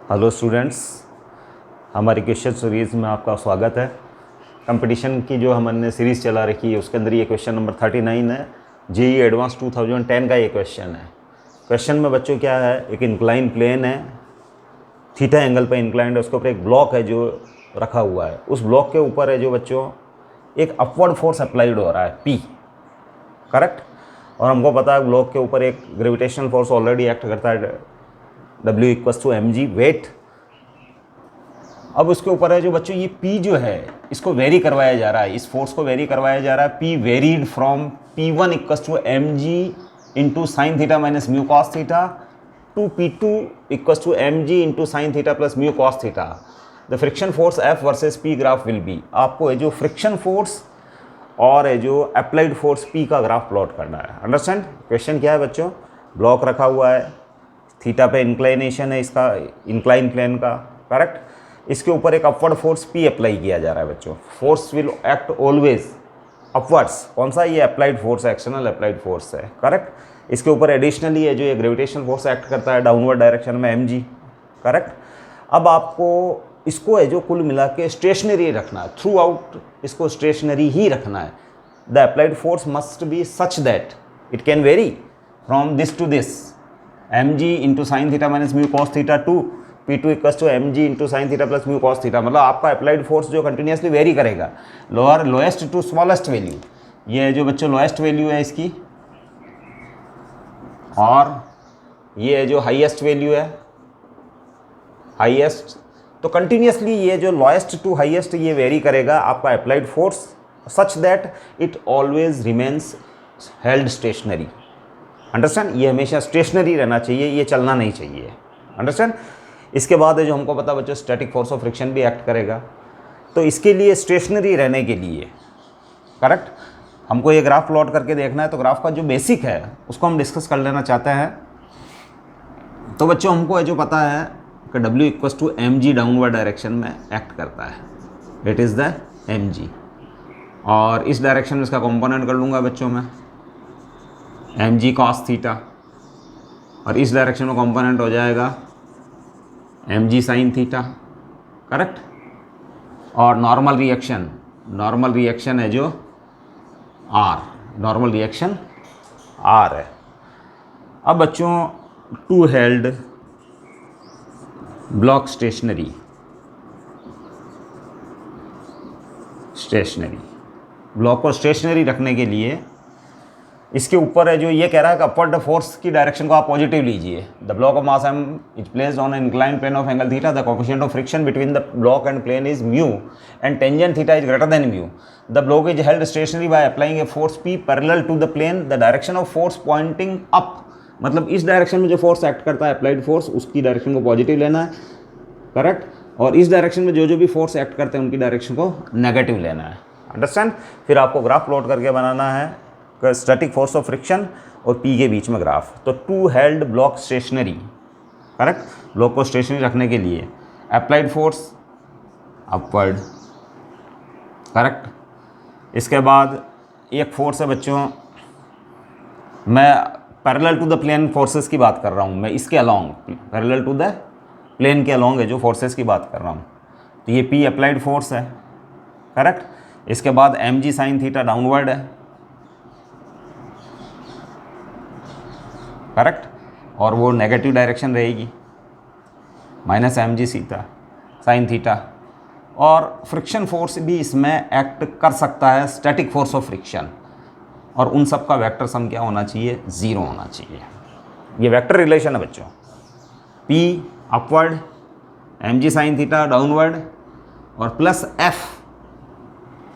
Hello students, हमारी question series में आपका स्वागत है। कंपटीशन की जो हमने सीरीज़ चला रखी है उसके अंदर ये क्वेश्चन नंबर 39 है। जेई एडवांस 2010 का ये क्वेश्चन है। क्वेश्चन में बच्चों क्या है, एक इंक्लाइन प्लेन है, थीटा एंगल पे इंक्लाइंड है, उसके ऊपर एक ब्लॉक है जो रखा हुआ है। उस ब्लॉक के ऊपर है जो बच्चों एक अपवर्ड फोर्स अप्लाइड हो रहा है P, करेक्ट। और हमको पता है ब्लॉक के ऊपर एक ग्रेविटेशनल फोर्स ऑलरेडी एक्ट करता है W = mg वेट। अब उसके ऊपर है जो बच्चों ये P जो है इसको वेरी करवाया जा रहा है, इस फोर्स को वेरी करवाया जा रहा है। P varied from P1 = mg into sine theta minus mu cos theta to P2 = mg into sine theta plus mu cos theta. The friction force F versus P graph will be. आपको है जो friction force और है जो applied force P का graph plot करना है। Understand? Question क्या है बच्चों, ब्लॉक रखा हुआ है, थीटा पे इंक्लाइनेशन है इसका, इंक्लाइन प्लेन का, करेक्ट। इसके ऊपर एक अपवर्ड फोर्स P अप्लाई किया जा रहा है बच्चों। Force will act always upwards. कौन सा? ये अप्लाइड फोर्स है, एक्सटर्नल अप्लाइड फोर्स है, करेक्ट। इसके ऊपर एडिशनली है जो ये ग्रेविटेशनल फोर्स एक्ट करता है डाउनवर्ड डायरेक्शन में mg, करेक्ट। अब आपको इसको है जो कुल मिला के स्टेशनरी रखना है, थ्रू आउट इसको स्टेशनरी ही रखना है। The applied force must be such that it can vary from this to this, mg into sine theta minus mu cos theta to P2 = mg into sine theta plus mu cos theta. मतलब आपका applied force जो continuously vary करेगा lowest to smallest value. ये जो बच्चों lowest value है इसकी, और ये जो हाईएस्ट वैल्यू है, हाईएस्ट। तो कंटिन्यूसली ये जो लोएस्ट टू हाईएस्ट ये वेरी करेगा आपका applied force such that it always remains held stationary. Understand? ये हमेशा स्टेशनरी रहना चाहिए, ये चलना नहीं चाहिए। अंडरस्टैंड? इसके बाद है जो हमको पता बच्चों स्टैटिक फोर्स ऑफ फ्रिक्शन भी एक्ट करेगा। तो इसके लिए स्टेशनरी रहने के लिए, करेक्ट, हमको ये ग्राफ प्लॉट करके देखना है। तो ग्राफ का जो बेसिक है उसको हम डिस्कस कर लेना चाहते हैं। तो बच्चों हमको है जो पता है कि W = mg डाउनवर्ड डायरेक्शन में एक्ट करता है, इट इज़ द mg। और इस डायरेक्शन में इसका कंपोनेंट कर लूँगा बच्चों मैं mg cos थीटा, और इस डायरेक्शन में कंपोनेंट हो जाएगा mg sin थीटा, करेक्ट। और नॉर्मल रिएक्शन है जो r, नॉर्मल रिएक्शन r है। अब बच्चों to held block stationary block को स्टेशनरी रखने के लिए इसके ऊपर है जो ये कह रहा है कि अपवर्ड फोर्स की डायरेक्शन को आप पॉजिटिव लीजिए। The block of mass m is placed on an inclined plane of angle theta. The coefficient of friction between the block and plane is mu and tangent theta is greater than mu. The block is held stationary by applying a force P parallel to the plane. The direction of force pointing up, मतलब इस direction में जो force act करता है applied force, उसकी direction को positive लेना है, करेक्ट। और इस डायरेक्शन में जो भी फोर्स एक्ट करते हैं उनकी डायरेक्शन को नेगेटिव लेना है। अंडरस्टैंड? फिर आपको ग्राफ प्लॉट करके बनाना है स्टैटिक फोर्स ऑफ फ्रिक्शन और P के बीच में ग्राफ। तो to held block stationary, correct, block को स्टेशनरी रखने के लिए अप्लाइड फोर्स अपवर्ड, करेक्ट। इसके बाद एक फोर्स है बच्चों, मैं parallel to the plane forces की बात कर रहा हूँ, मैं इसके along parallel to the plane के अलोंग है जो फोर्सेस की बात कर रहा हूँ। तो ये P अप्लाइड फोर्स है, करेक्ट। इसके बाद mg sin थीटा डाउनवर्ड है, करेक्ट, और वो नेगेटिव डायरेक्शन रहेगी माइनस mg sin थीटा। और फ्रिक्शन फोर्स भी इसमें एक्ट कर सकता है, स्टैटिक फोर्स ऑफ फ्रिक्शन, और उन सब का वेक्टर सम क्या होना चाहिए? 0 होना चाहिए। ये वेक्टर रिलेशन है बच्चों, P upward, mg sin theta downward, और plus F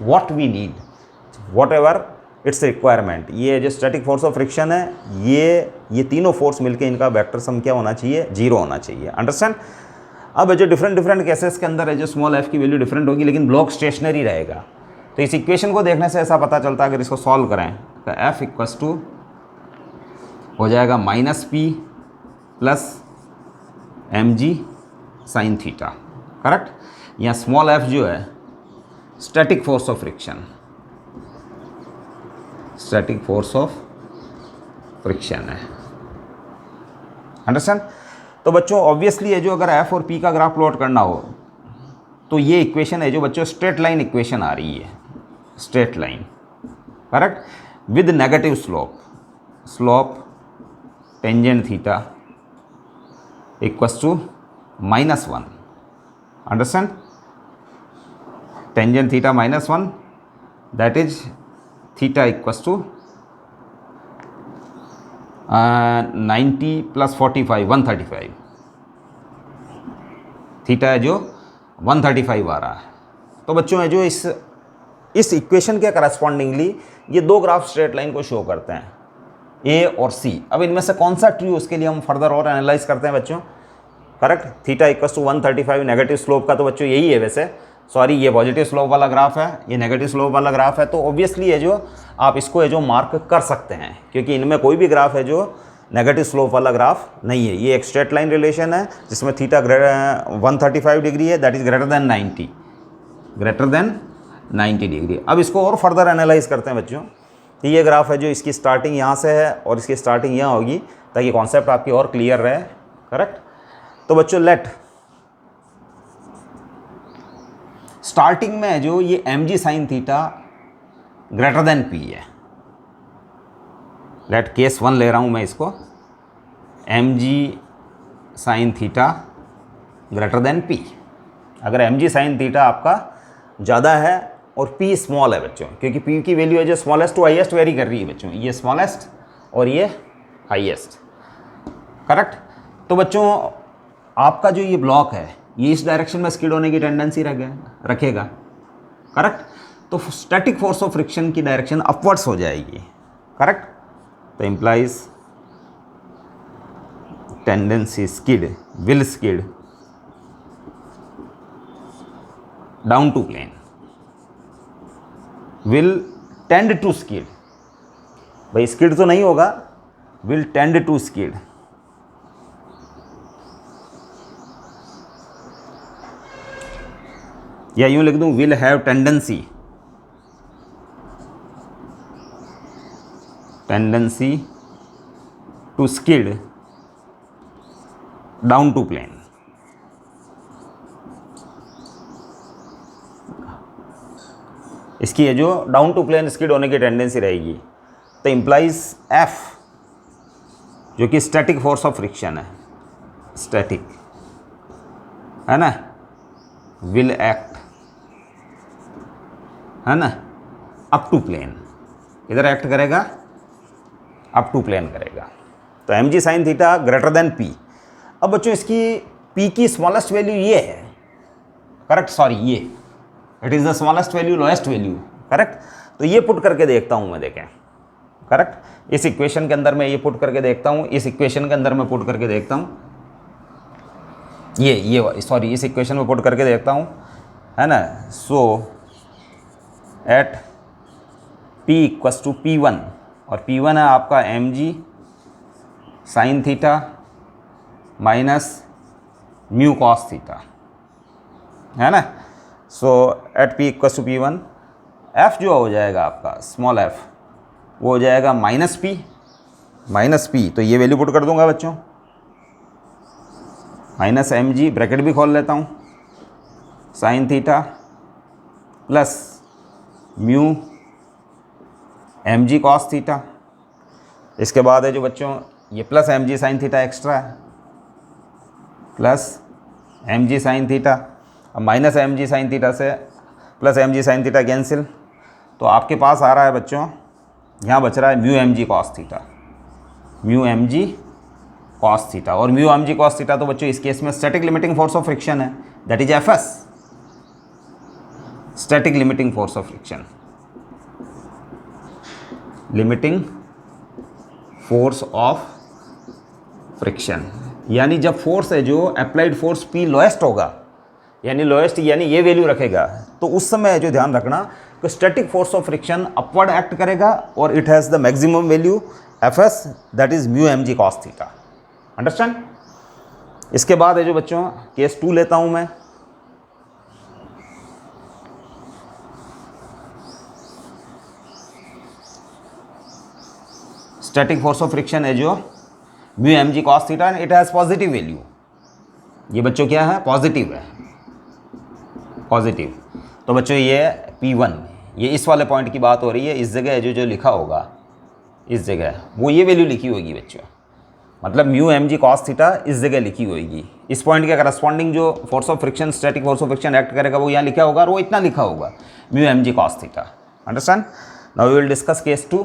what we need, whatever it's requirement. ये जो स्टैटिक फोर्स ऑफ फ्रिक्शन है, ये तीनों फोर्स मिलके इनका वेक्टर सम क्या होना चाहिए? 0 होना चाहिए। अंडरस्टैंड? अब जो डिफरेंट केसेस के अंदर है जो स्मॉल f की वैल्यू डिफरेंट होगी लेकिन ब्लॉक स्टेशनरी रहेगा। तो इस इक्वेशन को देखने से ऐसा पता चलता है, अगर इसको सॉल्व करें तो F = हो जाएगा -P plus mg sin theta, correct. यहाँ स्मॉल f जो है स्टैटिक फोर्स ऑफ फ्रिक्शन है। अंडरस्टैंड? तो बच्चों ऑब्वियसली है जो अगर एफ और पी का ग्राफ प्लॉट करना हो तो ये इक्वेशन है जो बच्चों स्ट्रेट लाइन इक्वेशन आ रही है, straight line, correct, with negative slope, slope tangent theta equals to -1, understand, tangent theta -1, that is theta equals to 90 + 45 135, theta है जो 135 आ रहा है। तो बच्चों है जो इस इक्वेशन के करस्पॉन्डिंगली ये दो ग्राफ स्ट्रेट लाइन को शो करते हैं, ए और सी। अब इनमें से कौन सा ट्रू, उसके लिए हम फर्दर और एनालाइज करते हैं बच्चों, correct. Theta equals to 135 negative slope का तो बच्चों यही है वैसे, सॉरी ये पॉजिटिव स्लोप वाला ग्राफ है, ये नेगेटिव स्लोप वाला ग्राफ है। तो ऑब्वियसली है जो आप इसको है जो मार्क कर सकते हैं, क्योंकि इनमें कोई भी ग्राफ है जो नेगेटिव स्लोप वाला ग्राफ नहीं है। ये एक स्ट्रेट लाइन रिलेशन है जिसमें थीटा 135 डिग्री है, that is greater then 90, greater than 90 degree. अब इसको और फर्दर एनालाइज करते हैं बच्चों। तो ये ग्राफ है जो इसकी स्टार्टिंग यहाँ से है और इसकी स्टार्टिंग यहाँ होगी, ताकि कॉन्सेप्ट आपकी और क्लियर रहे, करेक्ट। तो बच्चों लेट स्टार्टिंग में है जो ये mg sine theta greater than p है, लेट केस 1 ले रहा हूँ मैं इसको, mg sine theta greater than p। अगर mg साइन थीटा आपका ज़्यादा है और p स्मॉल है बच्चों, क्योंकि p की वैल्यू है जो स्मॉलेस्ट टू हाईएस्ट वेरी कर रही है बच्चों, ये स्मॉलेस्ट और ये हाईएस्ट, करेक्ट। तो बच्चों आपका जो ये ब्लॉक है ये इस डायरेक्शन में स्किड होने की टेंडेंसी रखेगा, करेक्ट। तो स्टैटिक फोर्स ऑफ फ्रिक्शन की डायरेक्शन अपवर्ड्स हो जाएगी, करेक्ट। तो implies tendency skid will skid down to plane, will tend to skid, भाई स्किड तो नहीं होगा, विल टेंड टू स्किड, या यूं लिख दूं will have tendency to skid down to plane. इसकी है जो डाउन टू प्लेन स्किड होने की टेंडेंसी रहेगी। तो इम्प्लाइज एफ जो कि स्टैटिक फोर्स ऑफ फ्रिक्शन है, स्टैटिक है ना, विल एक्ट है ना अप टू प्लेन, इधर एक्ट करेगा, अप टू प्लेन करेगा। तो mg sine theta greater than p। अब बच्चों इसकी p की स्मॉलेस्ट वैल्यू ये है, करेक्ट, सॉरी ये it is the smallest value lowest value, correct. तो ये पुट करके देखता हूँ मैं, देखें, करेक्ट। इस इक्वेशन के अंदर मैं ये पुट करके देखता हूँ, इस इक्वेशन के अंदर मैं पुट करके देखता हूँ, ये सॉरी इस इक्वेशन में पुट करके देखता हूँ, है ना। So at p equals to P1 और P1 है आपका mg sine theta minus mu cos theta, है ना। So at p equals to P1 f जो हो जाएगा आपका स्मॉल f वो हो जाएगा माइनस p, तो ये वैल्यू पुट कर दूंगा बच्चों, माइनस mg ब्रैकेट भी खोल लेता हूँ sign theta plus mu mg cos theta. इसके बाद है जो बच्चों ये plus mg sine theta extra है, प्लस mg साइन थीटा, अब माइनस mg साइन थीटा से plus mg sine theta cancel, तो आपके पास आ रहा है बच्चों, यहाँ बच रहा है mu mg cos theta, mu mg cos theta. और म्यू mg कॉस थीटा तो बच्चों इस केस में static limiting force of friction है, that is fs, static limiting force of friction, limiting force of friction. यानी जब फोर्स है जो अप्लाइड फोर्स P लोएस्ट होगा, यानी लोएस्ट यानी ये वैल्यू रखेगा, तो उस समय जो ध्यान रखना कि static force of friction upward act करेगा और it has the maximum value Fs, that is mu mg cos theta, understand. इसके बाद है जो बच्चों केस 2 लेता हूं मैं, स्टैटिक फोर्स ऑफ फ्रिक्शन है जो mu mg cos theta and it has positive value, ये बच्चों क्या है, पॉजिटिव है, पॉजिटिव। तो बच्चों ये P1, ये इस वाले पॉइंट की बात हो रही है। इस जगह जो लिखा होगा, इस जगह वो ये वैल्यू लिखी होगी बच्चों, मतलब mu m g cos theta इस जगह लिखी होगी। इस पॉइंट के करस्पॉन्डिंग जो force of friction, static force of friction act करेगा वो यहाँ लिखा होगा और वो इतना लिखा होगा, mu m g cos theta. Understand? Now we will discuss case 2।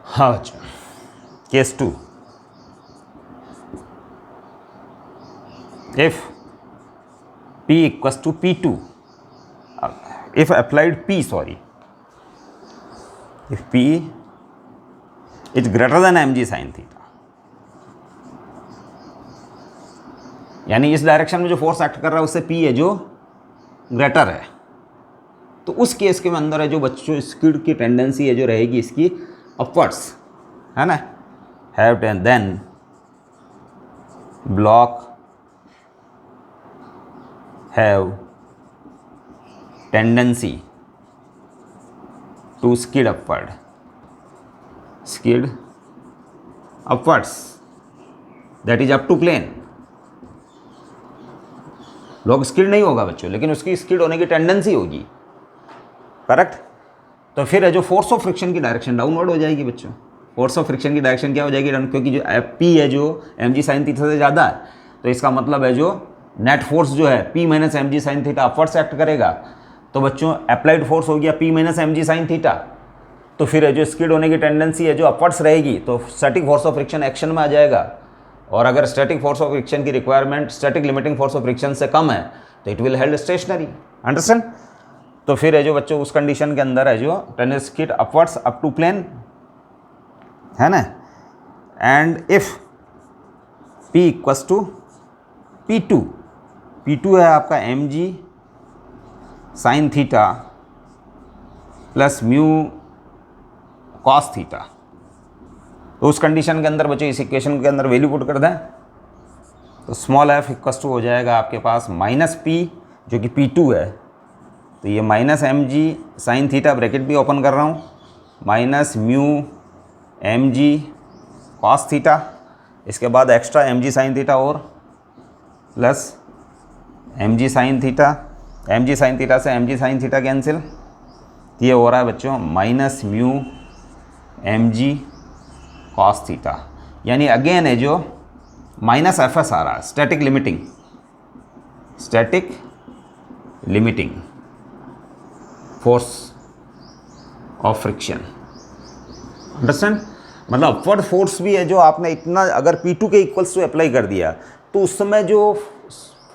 हाँ बच्चों, case 2, if P equals to P2, if applied P, if P is greater than mg sin theta, यानी इस डायरेक्शन में जो फोर्स एक्ट कर रहा है उससे P है जो ग्रेटर है, तो उस केस के अंदर है जो बच्चों स्किड की टेंडेंसी है जो रहेगी इसकी अपवर्ड्स, है ना। Have then block have tendency to skid upwards, that is up to plane। Block skid नहीं होगा बच्चों, लेकिन उसकी स्किड होने की टेंडेंसी होगी, करेक्ट। तो फिर है जो फोर्स ऑफ फ्रिक्शन की डायरेक्शन डाउनवर्ड हो जाएगी बच्चों। फोर्स ऑफ फ्रिक्शन की डायरेक्शन क्या हो जाएगी, क्योंकि जो P है जो mg sin थीटा से ज़्यादा है, तो इसका मतलब है जो नेट फोर्स जो है P minus mg sin theta upwards act करेगा। तो बच्चों अप्लाइड फोर्स हो गया P minus mg sin theta, तो फिर है जो स्किड होने की टेंडेंसी है जो अपवर्ड्स रहेगी, तो static force of friction action में आ जाएगा। और अगर स्टैटिक फोर्स ऑफ फ्रिक्शन की requirement static limiting force of friction से कम है तो it will held stationary. Understand? तो फिर है जो बच्चों उस कंडीशन के अंदर है जो tendency skid upwards up to plane, है ना। And if P equals to P2, P2 है आपका mg sin theta plus mu cos theta, तो उस कंडीशन के अंदर बच्चों इस इक्वेशन के अंदर वैल्यू पुट कर दें तो स्मॉल f इक्वल्स टू हो जाएगा आपके पास माइनस P जो कि P2 है, तो ये minus mg sin theta, bracket भी ओपन कर रहा हूँ, minus mu mg cos theta, इसके बाद एक्स्ट्रा mg sin थीटा और plus mg sin theta, mg sin theta से mg sin थीटा कैंसिल, ये हो रहा है बच्चों minus mu mg cos theta. यानी अगेन है जो माइनस fs आ रहा है, static limiting force of friction. Understand? मतलब अपवर्ड फोर्स भी है जो आपने इतना अगर P2 के इक्वल्स टू अप्लाई कर दिया तो उस समय जो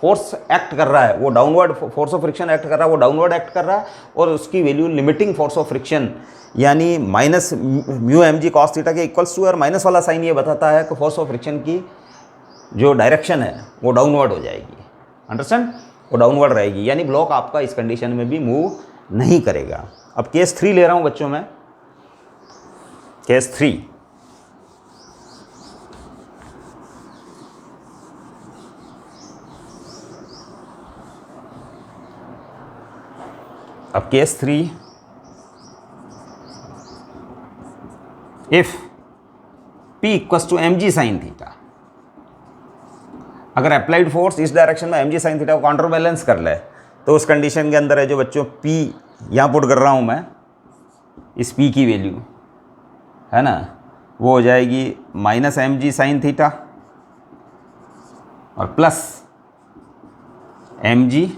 फोर्स एक्ट कर रहा है वो downward, force of friction act कर रहा है वो डाउनवर्ड एक्ट कर रहा है, और उसकी value limiting force of friction यानी minus mu mg cos theta के इक्वल्स टू, और माइनस वाला साइन ये बताता है कि फोर्स ऑफ फ्रिक्शन की जो डायरेक्शन है वो डाउनवर्ड हो जाएगी। अंडरस्टैंड? वो डाउनवर्ड रहेगी, यानी ब्लॉक आपका इस कंडीशन में भी मूव नहीं करेगा। अब केस 3 ले रहा हूँ बच्चों में, केस 3। अब case 3, if P equals to mg sin theta, अगर अप्लाइड फोर्स इस डायरेक्शन में mg sin थीटा को काउंटर बैलेंस कर ले तो उस कंडीशन के अंदर है जो बच्चों P यहाँ पुट कर रहा हूँ मैं, इस P की वैल्यू है ना वो हो जाएगी माइनस mg sin थीटा और plus mg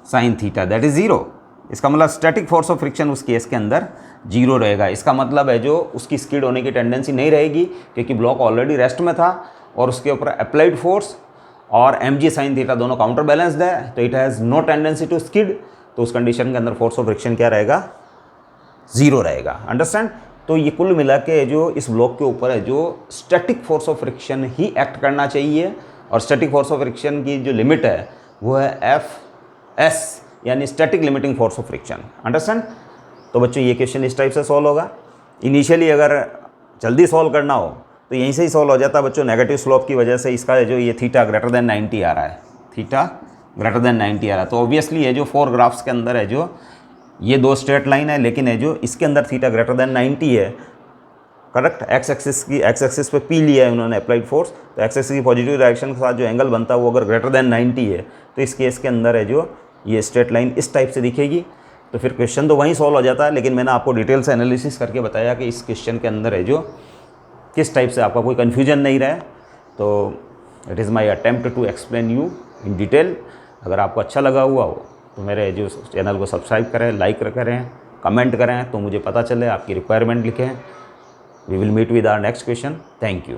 sin theta, that is 0। इसका मतलब स्टैटिक फोर्स ऑफ फ्रिक्शन उस केस के अंदर 0 रहेगा। इसका मतलब है जो उसकी स्किड होने की टेंडेंसी नहीं रहेगी क्योंकि ब्लॉक ऑलरेडी रेस्ट में था और उसके ऊपर अप्लाइड फोर्स और mg sin थीटा दोनों काउंटर बैलेंस्ड है, तो it has no tendency to skid, तो उस कंडीशन के अंदर फोर्स ऑफ फ्रिक्शन क्या रहेगा, 0 रहेगा। अंडरस्टैंड? तो ये कुल मिला के जो इस ब्लॉक के ऊपर है जो static force of friction he act करना चाहिए, और स्टैटिक फोर्स ऑफ फ्रिक्शन की जो लिमिट है वो है Fs यानी static limiting force of friction. Understand? तो बच्चों ये क्वेश्चन इस टाइप से सॉल्व होगा। इनिशियली अगर जल्दी सॉल्व करना हो तो यहीं से ही सॉल्व हो जाता है बच्चों। नेगेटिव स्लोप की वजह से इसका जो ये थीटा ग्रेटर देन 90 आ रहा है, थीटा ग्रेटर देन 90 आ रहा है। तो ऑब्वियसली ये जो 4 ग्राफ्स के अंदर है जो ये 2 स्ट्रेट लाइन है, लेकिन है जो इसके अंदर थीटा ग्रेटर देन 90 है, करेक्ट। एक्स एक्सिस पे पी लिया है उन्होंने अप्लाइड फोर्स, तो एक्स एक्सिस की पॉजिटिव डायरेक्शन के साथ जो एंगल बनता है वो अगर ग्रेटर देन 90 है तो इस केस के अंदर है जो ये स्ट्रेट लाइन इस टाइप से दिखेगी। तो फिर क्वेश्चन तो वहीं सॉल्व हो जाता है, लेकिन मैंने आपको डिटेल से एनालिसिस करके बताया कि इस क्वेश्चन के अंदर है जो किस टाइप से आपका कोई कन्फ्यूजन नहीं रहे। तो it is my attempt to explain you in detail. अगर आपको अच्छा लगा हुआ हो तो मेरे जो चैनल को सब्सक्राइब करें, लाइक करें, कमेंट करें, तो मुझे पता चले, आपकी रिक्वायरमेंट लिखें। We will meet with our next question. Thank you.